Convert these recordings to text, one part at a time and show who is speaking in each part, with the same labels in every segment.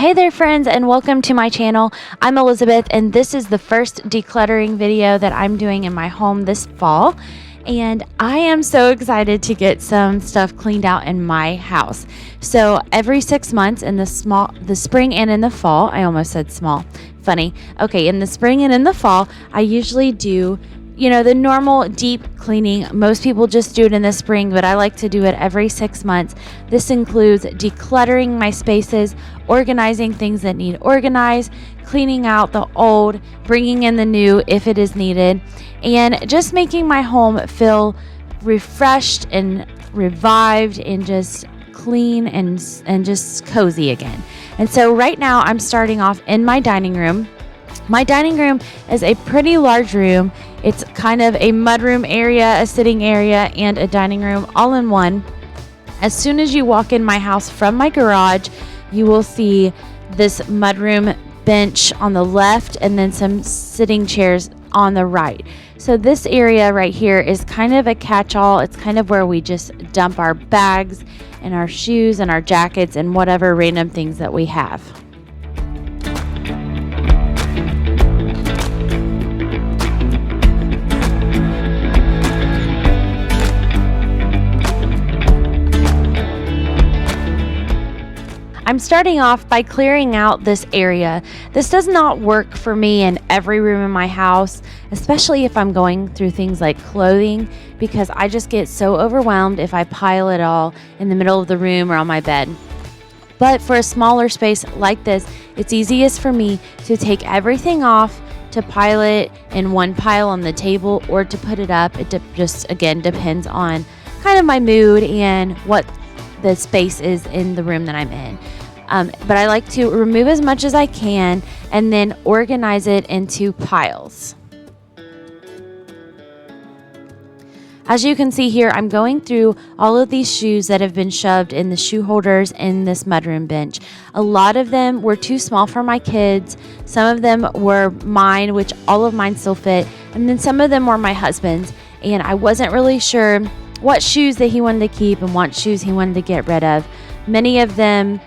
Speaker 1: Hey there friends, and welcome to my channel. I'm Elizabeth, and this is the first decluttering video that I'm doing in my home this fall. And I am so excited to get some stuff cleaned out in my house. So every 6 months in the spring and in the fall, I almost said small, funny. Okay, in the spring and in the fall, I usually do the normal deep cleaning. Most people just do it in the spring, but I like to do it every 6 months. This includes decluttering my spaces, organizing things that need organized, cleaning out the old, bringing in the new if it is needed, and just making my home feel refreshed and revived and just clean and just cozy again. And so right now I'm starting off in my dining room. My dining room is a pretty large room. It's kind of a mudroom area, a sitting area, and a dining room all in one. As soon as you walk in my house from my garage, you will see this mudroom bench on the left and then some sitting chairs on the right. So this area right here is kind of a catch-all. It's kind of where we just dump our bags and our shoes and our jackets and whatever random things that we have. I'm starting off by clearing out this area. This does not work for me in every room in my house, especially if I'm going through things like clothing, because I just get so overwhelmed if I pile it all in the middle of the room or on my bed. But for a smaller space like this, it's easiest for me to take everything off, to pile it in one pile on the table, or to put it up. It just, again, depends on kind of my mood and what the space is in the room that I'm in. But I like to remove as much as I can and then organize it into piles. As you can see here, I'm going through all of these shoes that have been shoved in the shoe holders in this mudroom bench. A lot of them were too small for my kids. Some of them were mine, which all of mine still fit. And then some of them were my husband's. And I wasn't really sure what shoes that he wanted to keep and what shoes he wanted to get rid of. Many of them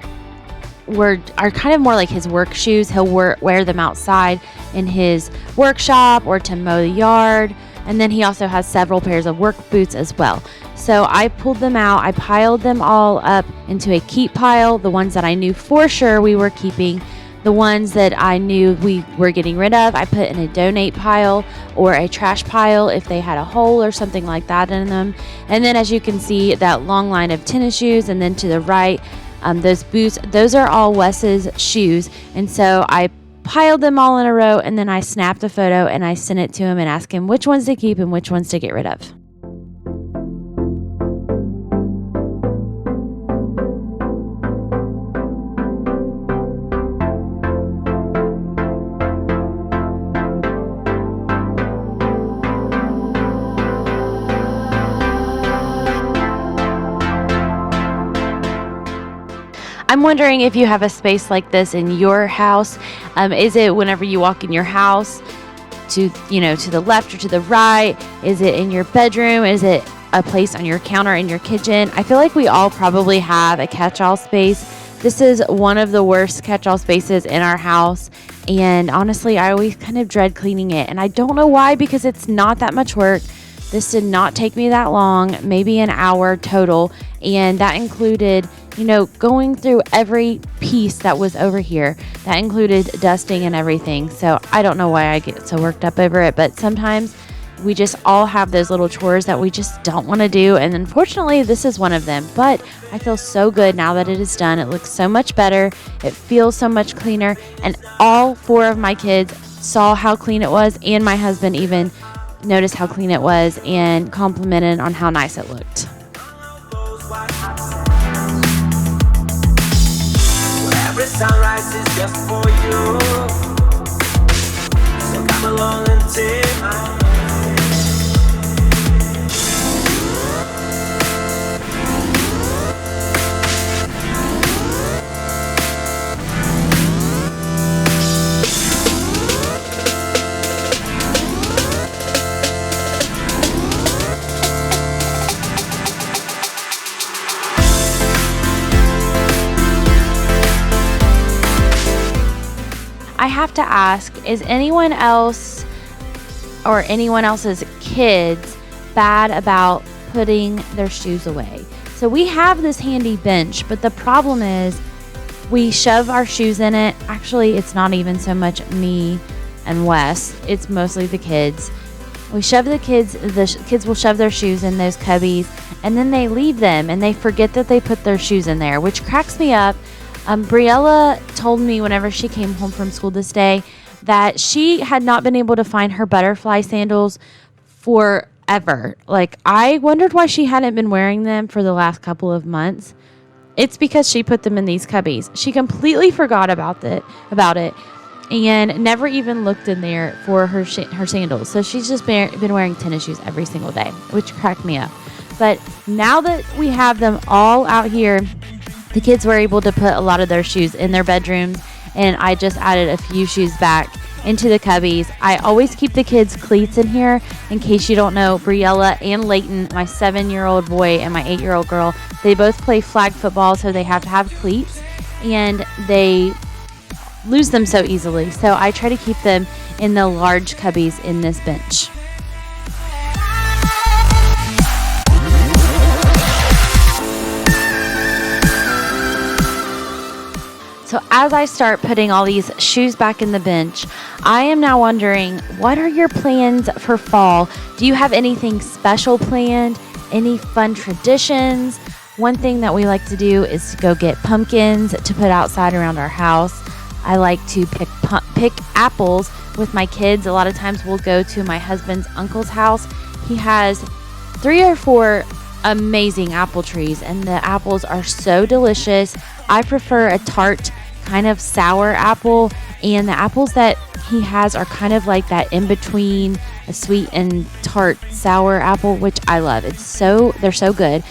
Speaker 1: are kind of more like his work shoes. He'll wear them outside in his workshop or to mow the yard. And then he also has several pairs of work boots as well. So I pulled them out. I piled them all up into a keep pile. The ones that I knew for sure we were keeping. The ones that I knew we were getting rid of, I put in a donate pile or a trash pile if they had a hole or something like that in them. And then as you can see, that long line of tennis shoes, and then to the right, those boots, those are all Wes's shoes. And so I piled them all in a row, and then I snapped a photo and I sent it to him and asked him which ones to keep and which ones to get rid of. I'm wondering if you have a space like this in your house. Is it whenever you walk in your house to the left or to the right? Is it in your bedroom? Is it a place on your counter in your kitchen? I feel like we all probably have a catch-all space. This is one of the worst catch-all spaces in our house. And honestly, I always kind of dread cleaning it. And I don't know why, because it's not that much work. This did not take me that long, maybe an hour total. And that included going through every piece that was over here. That included dusting and everything. So I don't know why I get so worked up over it, but sometimes we just all have those little chores that we just don't want to do. And unfortunately, this is one of them. But I feel so good now that it is done. It looks so much better. It feels so much cleaner. And all 4 of my kids saw how clean it was. And my husband even noticed how clean it was and complimented on how nice it looked.
Speaker 2: Every sunrise is just for you, so come along and take my hand.
Speaker 1: have to ask, is anyone else or anyone else's kids bad about putting their shoes away? So we have this handy bench, but the problem is we shove our shoes in it. Actually, it's not even so much me and Wes. It's mostly the kids. We shove the kids will shove their shoes in those cubbies, and then they leave them and they forget that they put their shoes in there, which cracks me up. Briella told me whenever she came home from school this day that she had not been able to find her butterfly sandals forever. Like, I wondered why she hadn't been wearing them for the last couple of months. It's because she put them in these cubbies. She completely forgot about it and never even looked in there for her sandals. So she's just been wearing tennis shoes every single day, which cracked me up. But now that we have them all out here, the kids were able to put a lot of their shoes in their bedrooms, and I just added a few shoes back into the cubbies. I always keep the kids' cleats in here. In case you don't know, Briella and Layton, my 7-year-old boy and my 8-year-old girl, they both play flag football, so they have to have cleats, and they lose them so easily. So I try to keep them in the large cubbies in this bench. So as I start putting all these shoes back in the bench, I am now wondering, what are your plans for fall? Do you have anything special planned? Any fun traditions? One thing that we like to do is to go get pumpkins to put outside around our house. I like to pick apples with my kids. A lot of times we'll go to my husband's uncle's house. He has 3 or 4 amazing apple trees, and the apples are so delicious. I prefer a tart, kind of sour apple, and the apples that he has are kind of like that in between a sweet and tart sour apple, which I love. They're so good.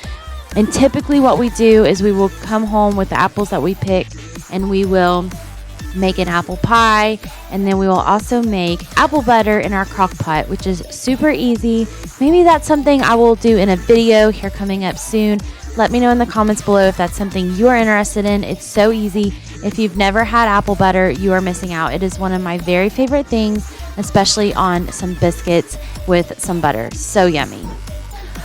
Speaker 1: And typically what we do is we will come home with the apples that we pick, and we will make an apple pie, and then we will also make apple butter in our crock pot, which is super easy. Maybe that's something I will do in a video here coming up soon. Let me know in the comments below if that's something you are interested in. It's so easy. If you've never had apple butter, you are missing out. It is one of my very favorite things, especially on some biscuits with some butter. So yummy.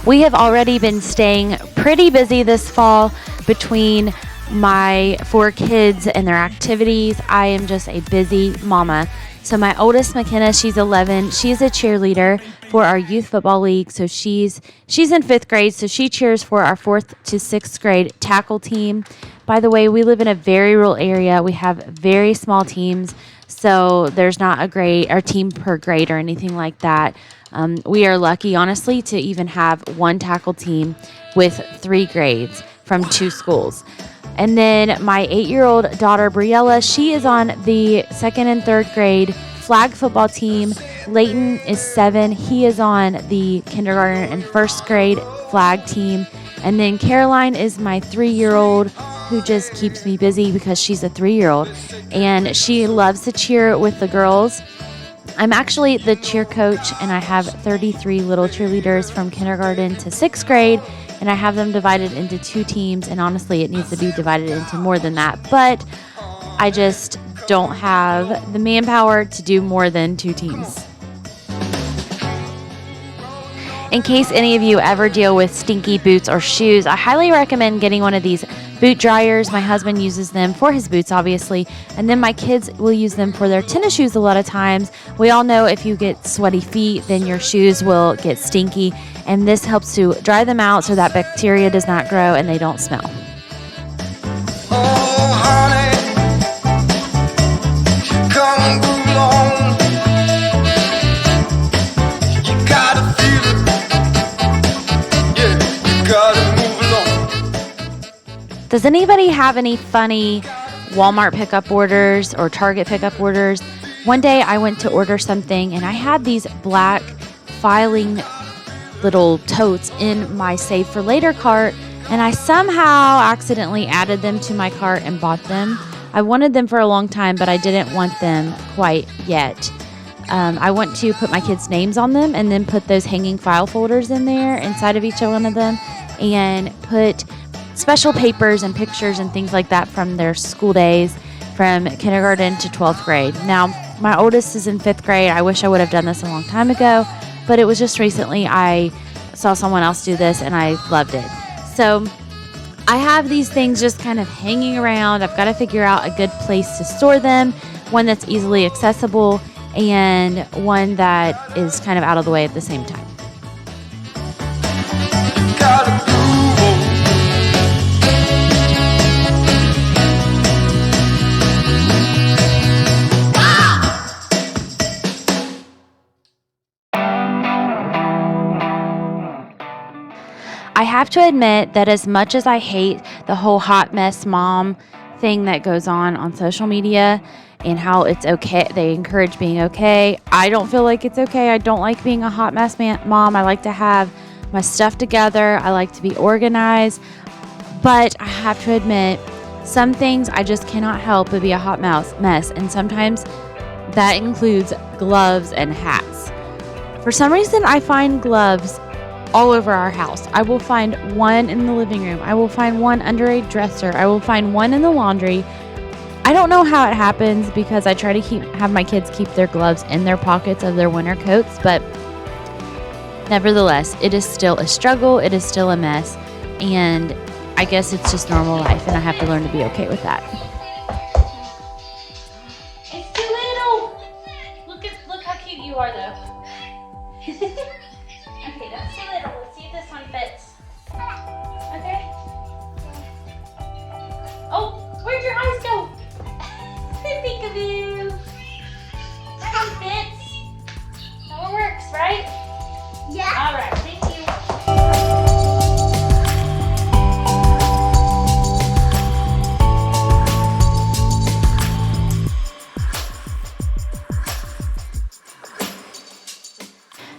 Speaker 1: We have already been staying pretty busy this fall between my 4 kids and their activities. I am just a busy mama. So my oldest, Makenna, she's 11. She's a cheerleader for our youth football league. So she's in 5th grade. So she cheers for our 4th to 6th grade tackle team. By the way, we live in a very rural area. We have very small teams. So there's not a team per grade or anything like that. We are lucky, honestly, to even have one tackle team with 3 grades from 2 schools. And then my 8-year-old daughter, Briella, she is on the 2nd and 3rd grade flag football team. Layton is 7. He is on the kindergarten and 1st grade flag team. And then Caroline is my 3-year-old who just keeps me busy because she's a 3-year-old. And she loves to cheer with the girls. I'm actually the cheer coach, and I have 33 little cheerleaders from kindergarten to 6th grade. And I have them divided into 2 teams, and honestly, it needs to be divided into more than that. But I just don't have the manpower to do more than 2 teams. In case any of you ever deal with stinky boots or shoes, I highly recommend getting one of these boot dryers. My husband uses them for his boots, obviously, and then my kids will use them for their tennis shoes a lot of times. We all know if you get sweaty feet, then your shoes will get stinky, and this helps to dry them out so that bacteria does not grow and they don't smell.
Speaker 2: Oh, honey, come along. You gotta feel it. Yeah, you gotta move along.
Speaker 1: Does anybody have any funny Walmart pickup orders or Target pickup orders? One day I went to order something, and I had these black filing little totes in my Save for Later cart, and I somehow accidentally added them to my cart and bought them. I wanted them for a long time, but I didn't want them quite yet. I want to put my kids' names on them and then put those hanging file folders in there inside of each one of them, and put special papers and pictures and things like that from their school days. from kindergarten to 12th grade. Now, my oldest is in 5th grade. I wish I would have done this a long time ago, but it was just recently I saw someone else do this and I loved it. So I have these things just kind of hanging around. I've got to figure out a good place to store them, one that's easily accessible and one that is kind of out of the way at the same time. I have to admit that as much as I hate the whole hot mess mom thing that goes on social media and how it's okay, they encourage being okay, I don't feel like it's okay. I don't like being a hot mess mom. I like to have my stuff together. I like to be organized. But I have to admit, some things I just cannot help but be a hot mess. And sometimes that includes gloves and hats. For some reason, I find gloves all over our house. I will find one in the living room. I will find one under a dresser. I will find one in the laundry. I don't know how it happens because I try to have my kids keep their gloves in their pockets of their winter coats, but nevertheless, it is still a struggle. It is still a mess, and I guess it's just normal life, and I have to learn to be okay with that. It's too little. Look how cute you are, though. Okay, that's too little. Let's see if this one fits. Okay. Oh, where'd your eyes go? Peekaboo. That one fits. That one works, right? Yeah. All right, thank you.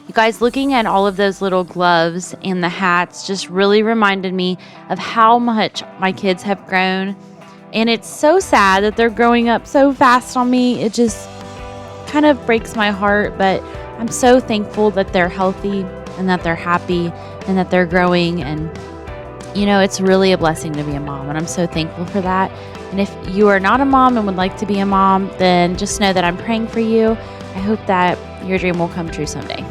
Speaker 1: You guys, looking at all of those little gloves and the hats just really reminded me of how much my kids have grown. And it's so sad that they're growing up so fast on me. It just kind of breaks my heart, but I'm so thankful that they're healthy and that they're happy and that they're growing. And, you know, it's really a blessing to be a mom, and I'm so thankful for that. And if you are not a mom and would like to be a mom, then just know that I'm praying for you. I hope that your dream will come true someday.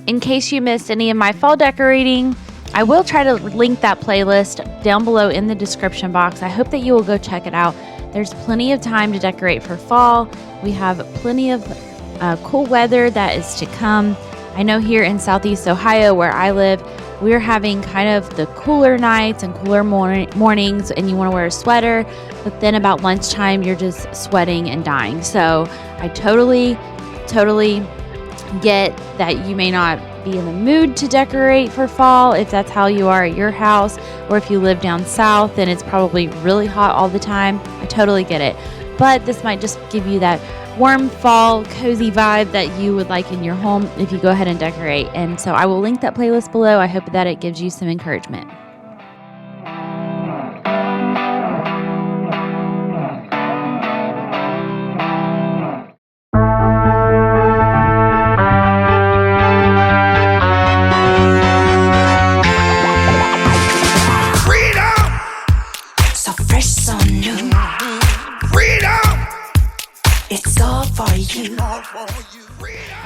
Speaker 1: In case you missed any of my fall decorating, I will try to link that playlist down below in the description box. I hope that you will go check it out. There's plenty of time to decorate for fall. We have plenty of cool weather that is to come. I know here in Southeast Ohio where I live, we're having kind of the cooler nights and cooler mornings, and you want to wear a sweater, but then about lunchtime you're just sweating and dying. So I totally get that you may not be in the mood to decorate for fall if that's how you are at your house, or if you live down south and it's probably really hot all the time. I totally get it, but this might just give you that warm fall cozy vibe that you would like in your home if you go ahead and decorate. And so I will link that playlist below. I hope that it gives you some encouragement.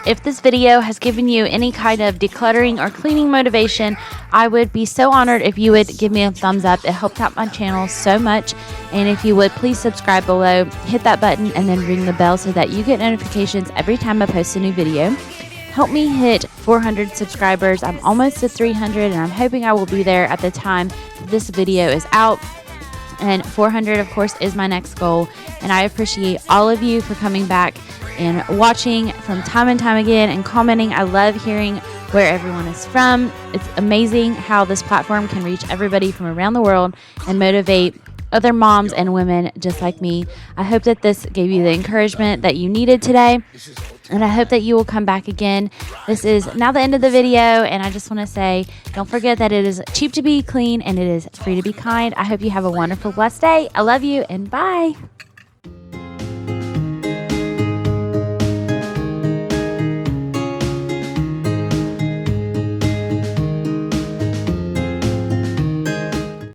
Speaker 1: If this video has given you any kind of decluttering or cleaning motivation, I would be so honored if you would give me a thumbs up. It helps out my channel so much. And if you would, please subscribe below, hit that button, and then ring the bell so that you get notifications every time I post a new video. Help me hit 400 subscribers. I'm almost at 300, and I'm hoping I will be there at the time this video is out. And 400, of course, is my next goal. And I appreciate all of you for coming back and watching from time and time again and commenting. I love hearing where everyone is from. It's amazing how this platform can reach everybody from around the world and motivate other moms and women just like me. I hope that this gave you the encouragement that you needed today. And I hope that you will come back again. This is now the end of the video, and I just want to say, don't forget that it is cheap to be clean and it is free to be kind. I hope you have a wonderful, blessed day. I love you, and bye.